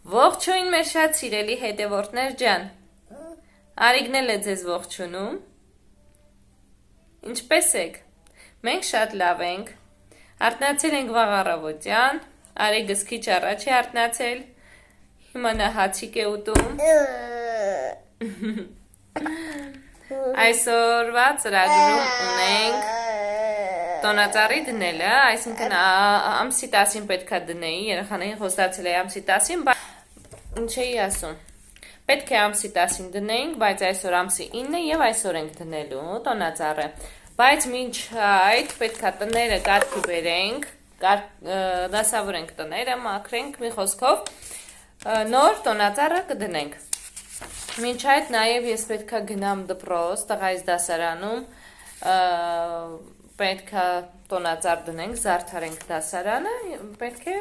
Ողջույն մեր շատ սիրելի հետևորդներ ջան, Արիգն էլ է ձեզ ողջունում, ինչպես եք, մենք շատ լավ ենք, արթնացել ենք վաղ առավոտյան, Արիգս քիչ առաջ է արթնացել, հիմա նա հացիկ է ուտում, այսօրվա ծրագրում ունենք տոնածառի դնելը, այսինքն ամսի 10-ին պետք է դնեի, երեխաներին խոստացել է ամսի 10-ին, ինչ էի ասում, պետք է ամսի 10-ին դնեինք, բայց այսօր ամսի 9-ը և այսօր ենք դնելու տոնածառը, բայց մինչ այդ պետք է տները կարգի բերենք, դասավորենք տները, մաքրենք մի խոսքով, նոր տոնածառը կդնենք, մինչ այդ նաև ես պետք է գնամ դպրոց, տղայիս դասարանում, պետք է տոնածառ դնենք, զարդարենք դասարանը, պետք է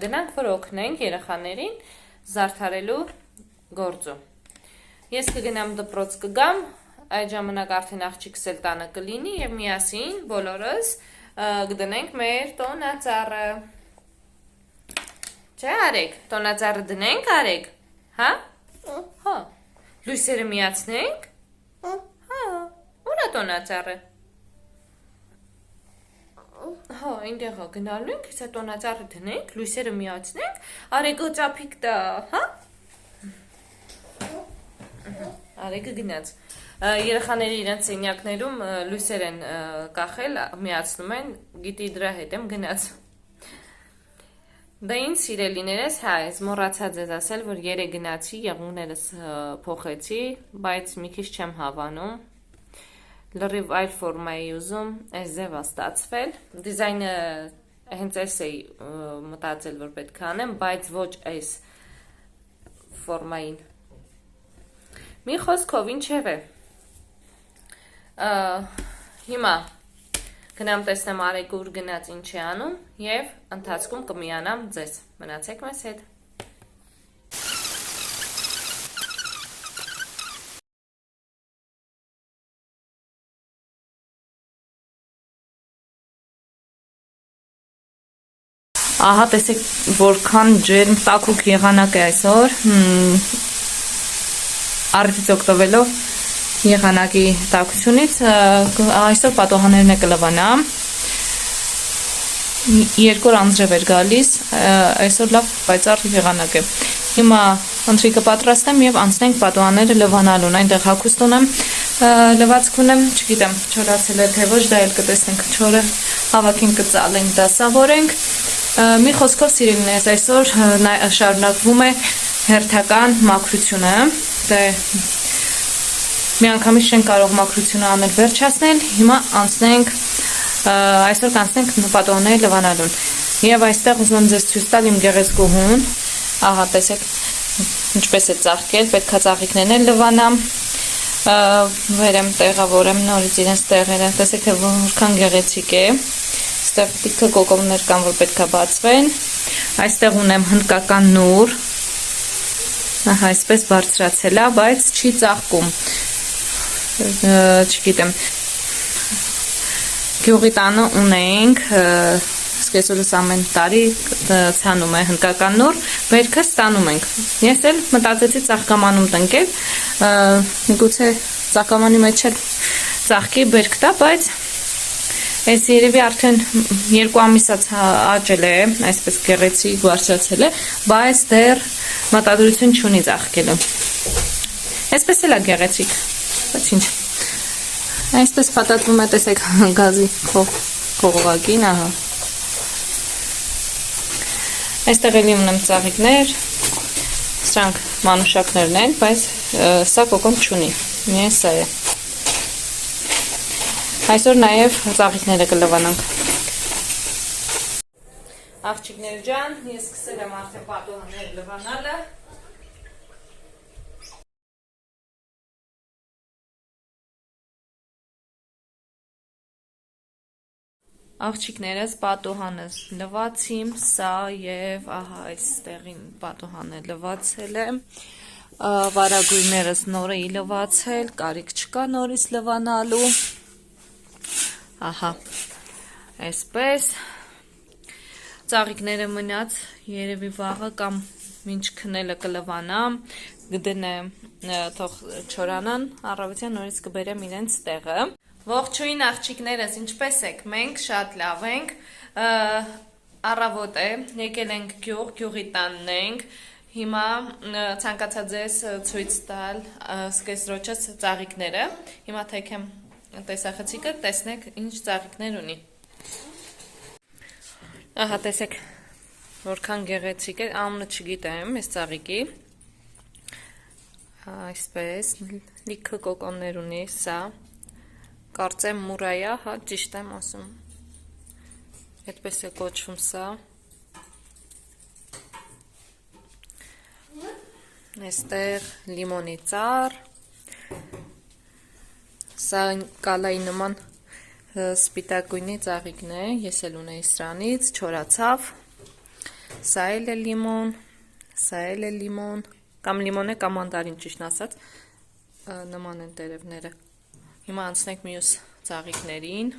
գնանք, որ օգնենք երեխաներին զարդարելու գործում։ Ես կգնամ դպրոց կգամ, այդ ժամանակ արդեն աղջիկս էլ տանը կլինի և միասին բոլորս կդնենք մեր տոնածառը։ Չէ Արեգ, տոնածառը դնենք Արեգ, հա? Հա, լույսերը միացնենք? Հա, ուր է տոնածառը? Հա, այնտեղ է գնալու ենք, հեսա տոնածառը դնենք, լույսերը միացնենք, Արեգը ծափիկ տա, հա? Արեգը գնաց, երեխաները իրենց սենյակներում լույսեր են կախել, միացնում են, գիտի դրա հետ եմ գնաց։ Դա ինձ սիրելիներս, հա, ես մոռացա ձեզ ասել, որ երեկ գնացի, եղունգներս փոխեցի, բայց մի քիչ չեմ հավանում, լրիվ այլ ֆորմա էի ուզում, այս ձև է ստացվել, դիզայնը հենց այս էի մտածել, որ պետք է անեմ, բայց ոչ այս ֆորմային։ Մի խոսքով ինչև է, հիմա գնամ տեսնեմ Արեգը ուր գնաց ինչ է անում և ընթացքում կմիանամ ձեզ, մնացեք մեզ հետ։ Ահա տեսեք որքան ջերմ տաքուկ եղանակ է այսօր, առիթից օգտվելով եղանակի տաքությունից, այսօր պատոհաներն է կլվանամ, երկոր անձրև էր գալիս, այսօր լավ պայծառ եղանակ է, հիմա ընթրիկը պատրաստեմ և անցնենք պատոհաները լվանալուն, այնտեղ հագուստ ունեմ, լվացք ունեմ, չգիտեմ, չորացել է թե ոչ, դա էլ կտեսնենք չորը, հավաքենք կծալենք, դասավորենք, մի խոսքով սիրելիներս այսօր շարունակվում է հերթական մաքրությունը, միանգամից չենք կարող մաքրությունը անել վերջացնել, հիմա անցնենք, այսօր կանցնենք պատոհանները լվանալուն, և այստեղ ուզում եմ ձեզ ցույց տալ իմ գեղեցկուհուն, ահա տեսեք ինչպես է ծաղկել, պետք է ծաղիկներն էլ լվանամ, վերեմ տեղավորեմ նորից իրենց տեղերը, տեսեք թե որքան գեղեցիկ է, այստեղ տիքը կոկովներ կան, որ պետք է բացվեն, այստեղ ունեմ հնդկական նուր, ահա այսպես բարձրացել է, բայց չի ծաղկում, չգիտեմ, գյուղի տանը ունենք, սկեսուրս ամեն տարի ցանում է հնդկական նուր, բերքը ստանում ենք, ես էլ մտածեցի ծաղկամանում տնկել, գուցե ծաղկամանի մեջ էլ ծաղկի բերք տա, բայց այս երևի արդեն 2 ամիսած աճել է, այսպես գեղեցիկ բարձրացել է, բայց դեռ մտադրություն չունի ծաղկելու, այսպես էլ է գեղեցիկ, բայց ինչ, այսպես պատատվում է, տեսեք գազի կողովակին, ահա, այստեղ էլի ունեմ ծաղիկներ, սրանք մանուշակներն են, բայց սա կոկոն չունի, միայն սա է, այսօր նաև ծաղիկները կլվանանք, աղջիկներ ջան, ես սկսել եմ արդեն պատոհաները լվանալը, աղջիկներս պատոհանս լվացիմ, սա և ահա այստեղին պատոհանը լվացել եմ, վարագույրներս նոր էի լվացել, կարիք չկա նորից լվանալու, ահա, այսպես, ծաղիկները մնաց երևի վաղը կամ մինչ քնելը կլվանա, կդնեմ, թող չորանան, առավոտյան նորից կբերեմ իրենց տեղը։ Ողջույն աղջիկներս, ինչպես եք, մենք շատ լավ ենք, առավոտ է, եկել ենք գյուղի տանն ենք, հիմա ցանկացա ձեզ ցույց տալ սկեսրոջս ծաղիկները, հիմա թեքեմ տեսախցիկը, տեսնեք ինչ ծաղիկներ ունի։ Ահա տեսեք, որքան գեղեցիկ է, անունը չգիտեմ այս ծաղիկի, այսպես, լիքը կոկոններ ունի սա, կարծեմ մուրայա, հա, ճիշտ եմ ասում, այդպես է կոչվում սա, այստեղ լիմոնի ծառ, սա կալայի նման սպիտակ գույնի ծաղիկն է, ես էլ ունեի սրանից, չորացավ, սա էլ է լիմոն, սա էլ է լիմոն, կամ լիմոն է, կամ մանդարին ճիշտ ասած, նման են տերևները, հիմա անցնենք մյուս ծաղիկներին,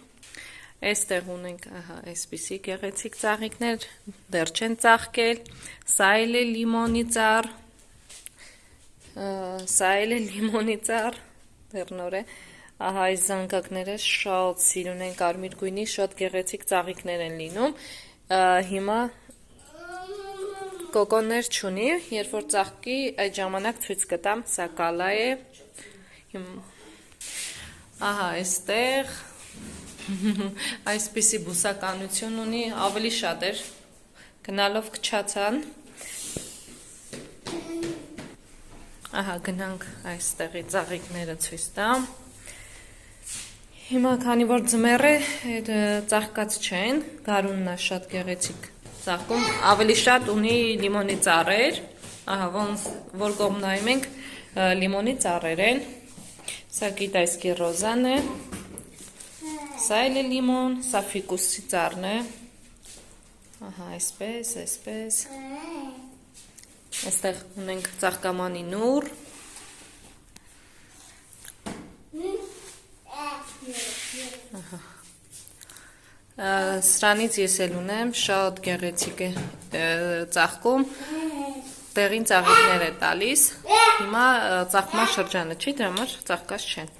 այստեղ ունենք, ահա, այսպիսի գեղեցիկ ծաղիկներ, դեռ չեն ծաղկել, սա էլ է լիմոնի ծառ, սա էլ է լիմոնի ծառ, դեռ նոր է, ահա այս զանգակները շատ սիրուն են, կարմիր գույնի, շատ գեղեցիկ ծաղիկներ են լինում, հիմա կոկոններ չունի, երբ որ ծաղկի այդ ժամանակ ցույց կտամ, սա կալա է, ահա այստեղ, այսպիսի բուսականություն ունի, ավելի շատ էր, գնալով կչացան, ահա գնանք այստեղի ծաղիկները ցույց տամ, հիմա քանի որ ձմեռ է, ծաղկած չեն, գարունն է շատ գեղեցիկ ծաղկում, ավելի շատ ունի լիմոնի ծառեր, ահա որ կողմ նայում ենք, լիմոնի ծառեր են, սա կիտայսկի ռոզան է, սա էլ է լիմոն, սա ֆիկուսի ծառն է, ահա այսպես, այստեղ ունենք ծաղկամանի նուռ, սրանից ես էլ ունեմ, շատ գեղեցիկ է ծաղկում, տեղին ծաղիկներ է տալիս, հիմա ծաղկման շրջանը չի, դրա համար ծաղկած չեն։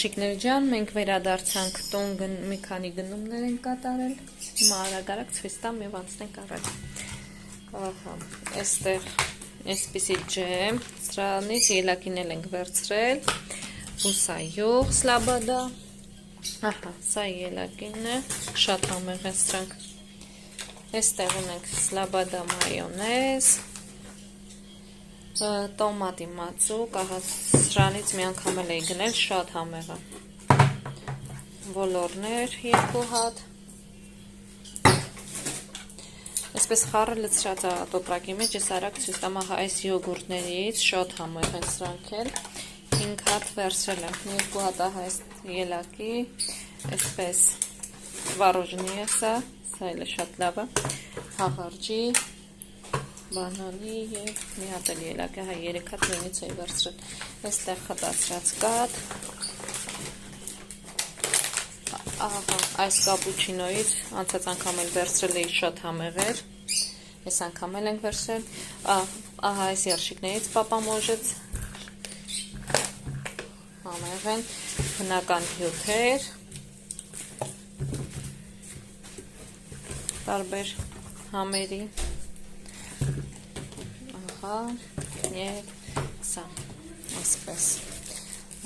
Աղջիկներ ջան, մենք վերադարձանք տուն, մի քանի գնումներ ենք կատարել։ Հիմա արագ-արագ ցույց տամ եւ անցնենք առաջ։ Ահա, այստեղ այսպիսի ջեմ, սրանից ելակին ենք վերցրել։ Ու սա յուղ սլաբադա։ Ահա, սա ելակինն է, շատ համեղ են սրանք։ Այստեղ ունենք սլաբադա մայոնեզ, տոմատի մածուկ, ահա սրանից մի անգամ էլ էի գնել, շատ համեղ է։ Ոլորներ 2 հատ։ Այսպես խառը լցրած է տոպրակի մեջ, ես արագ ցույց տամ, ահա այս յոգուրտներից շատ համեղ են սրանք էլ։ 5 հատ վերցրել եմ, 2 հատ ահա այս ելակի, այսպես վարոժնի է սա էլ է շատ լավ է, հաղարջի, բանանի և մի հատ էլ ելակ է, 3 հատ նույնից էի վերցրել, այստեղ խտացրած կաթ, ահա այս կապուչինոից անցած անգամ էլ վերցրել էի, շատ համեղ էր, այս անգամ էլ ենք վերցրել, ահա այս երշիկներից պապամոժեց, համեղ են, բնական հյութեր, տարբեր համերի, ահա, և սա, այսպես,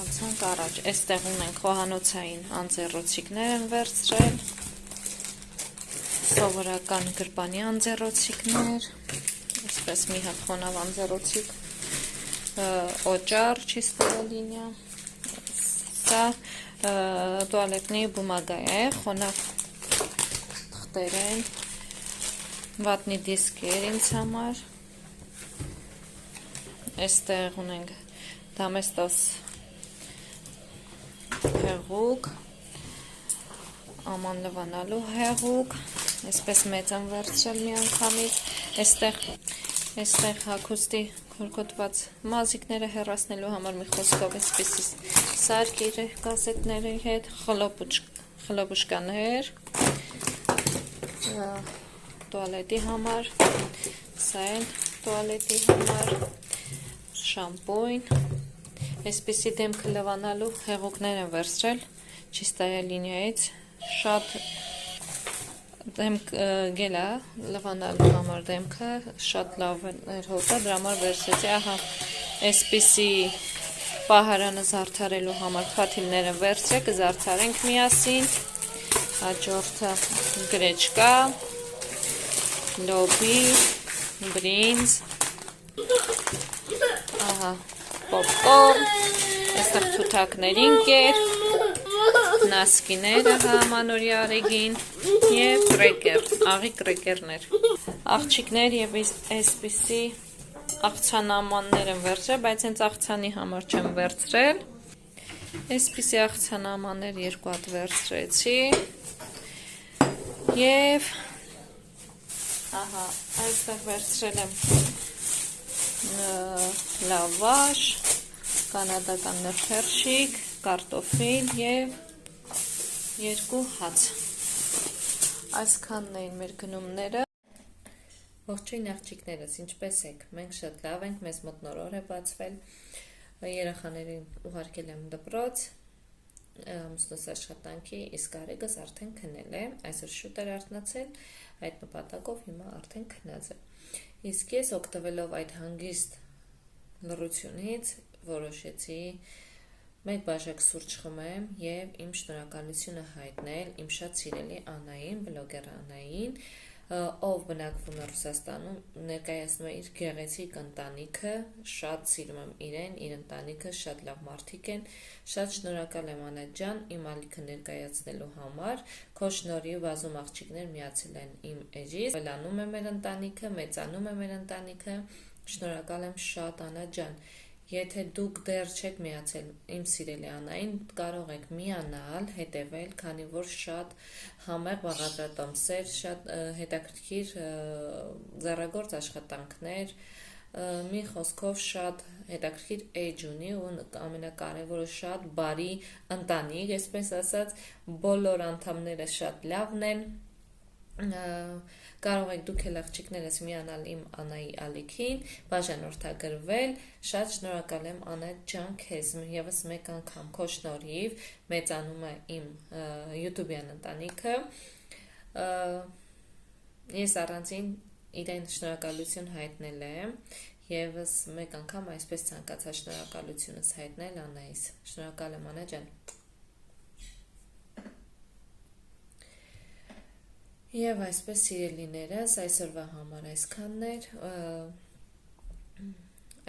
անցանք առաջ, այստեղ ունենք խոհանոցային անձեռոցիկներ են վերցրել, սովորական գրպանի անձեռոցիկներ, այսպես մի հատ խոնավ անձեռոցիկ, օճար չիստая լինիա, սա տուալետնի բումագա է, խոնավ թղթեր, վատնի դիսկեր ինձ համար, այստեղ ունենք դամեստոս հեղուկ, աման լվանալու հեղուկ, այսպես մեծ եմ վերցրել մի անգամից, այստեղ հագուստի քորքոտված մազիկները հեռացնելու համար մի խոսքով այսպեսի սարքեր կասետների հետ, խլոպուշկաներ, տուալետի համար, սա էլ տուալետի համար, շամպույն, այսպիսի դեմքը լվանալու հեղուկներ են վերցրել, չիստայա լինիայից, շատ դեմք գելա լվանալու համար դեմքը, շատ լավ էր հոտա, դրա համար վերցրեցի, ահա, այսպիսի պահարանը զարդարելու համար փաթիլները վերցրեք, կզարդարենք միասին, հաջորդը գրեչկա, լոբի, բրինձ, ահա, պոպկորն, այստեղ թութակներ ինկեր, նասկիները համանորյա արեգին և կրեկեր, աղի կրեկերներ, աղջիկներ և այսպիսի աղցանամաններ եմ վերցրել, բայց հենց աղցանի համար չեմ վերցրել, այսպիսի աղցանամաններ 2 հատ վերցրեցի և ահա այստեղ վերցրել եմ լավաշ, կանադական նրբերշիկ, կարտոֆիլ և 2 հաց, այսքանն էին մեր գնումները։ Ողջույն աղջիկներս, ինչպես եք, մենք շատ լավ ենք, մեզ մոտ նոր օր է բացվել, երեխաներին ուղարկել եմ դպրոց, ամուսնուս աշխատանքի, իսկ Արեգս արդեն քնել է, այսօր շուտ էր արթնացել, այդ նպատակով հիմա արդեն քնած է, իսկ ես օգտվելով այդ հանգիստ լռությունից որոշեցի մեկ բաժակ սուրճ խմեմ և իմ շնորհակալությունը հայտնել իմ շատ սիրելի Անային, բլոգեր Անային, ով բնակվում է Ռուսաստանում, ներկայացնում է իր գեղեցիկ ընտանիքը, շատ սիրում եմ իրեն, իր ընտանիքը, շատ լավ մարդիկ են, շատ շնորհակալ եմ Անա ջան, իմ ալիքը ներկայացնելու համար, քո շնորհիվ բազում աղջիկներ միացել են իմ էջից, ավելանում է մեր ընտանիքը, մեծանում է մեր ընտանիքը, շնորհակալ եմ շատ Անա ջան, եթե դուք դեռ չեք միացել իմ սիրելի Անային, կարող եք միանալ, հետևել, քանի որ շատ համեղ բաղադրատոմսեր, շատ հետաքրքիր ձեռագործ աշխատանքներ, մի խոսքով շատ հետաքրքիր էջ ունի ու ամենակարևորը շատ բարի ընտանիք, այսպես ասած, բոլոր անդամները շատ լավն են, Կարող եք դուք էլ աղջիկներս միանալ իմ Անայի ալիքին, բաժանորդագրվել, շատ շնորհակալ եմ Անետ ջան քեզ, եւս մեկ անգամ քո շնորհիվ մեծանում է իմ YouTube-յան ընտանիքը, ես առանցին իրեն շնորհակալություն հայտնել եմ, եւս մեկ անգամ այսպես ցանկացա շնորհակալությունս հայտնել Անայիս, շնորհակալ եմ Անե ջան։ Եվ այսպես սիրելիներս, այսօրվա համար այսքանն էր,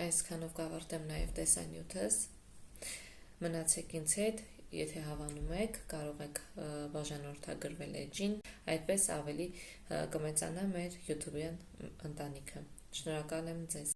այսքանով կավարտեմ նաև տեսանյութս, մնացեք ինձ հետ, եթե հավանում եք, կարող եք բաժանորդագրվել էջին, այդպես ավելի կմեծանա մեր YouTube-յան ընտանիքը, շնորհակալ եմ ձեզ։